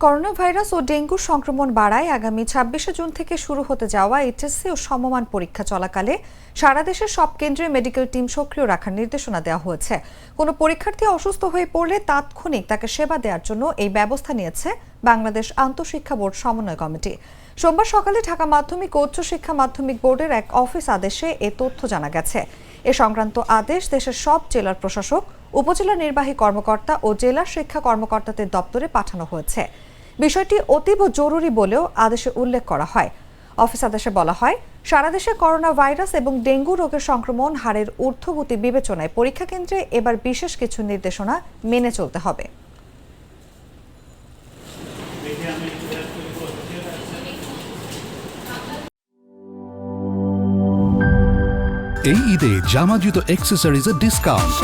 Corona virus ও ডেঙ্গুর সংক্রমণ বাড়ায় আগামী ২৬শে জুন থেকে শুরু হতে যাওয়া এইচএসসি ও সমমান পরীক্ষা চলাকালে সারা দেশের সব কেন্দ্রে মেডিকেল টিম সক্রিয় রাখার নির্দেশনা দেওয়া হয়েছে। কোনো পরীক্ষার্থী অসুস্থ হয়ে পড়লে তাৎক্ষণিক তাকে সেবা দেওয়ার জন্য এই ব্যবস্থা নিয়েছে বাংলাদেশ আন্তঃশিক্ষা বোর্ড সমন্বয় কমিটি। সোমবার সকালে ঢাকা মাধ্যমিক ও উচ্চশিক্ষা মাধ্যমিক বোর্ডের এক অফিস আদেশে এ তথ্য জানা গেছে। এ সংক্রান্ত আদেশ দেশের সব জেলার প্রশাসক, উপজেলা নির্বাহী কর্মকর্তা ও জেলা শিক্ষা কর্মকর্তাদের দপ্তরে পাঠানো হয়েছে। বিষয়টি অতীব জরুরি বলেও আদেশে উল্লেখ করা হয়। অফিস আদেশে বলা হয়, সারা দেশে করোনা ভাইরাস এবং ডেঙ্গু রোগের সংক্রমণ হারের ঊর্ধ্বগতি বিবেচনায় পরীক্ষা কেন্দ্রে এবার বিশেষ কিছু নির্দেশনা মেনে চলতে হবে। এই ঈদে জামা জুতো অ্যাক্সেসরিজের ডিসকাউন্ট।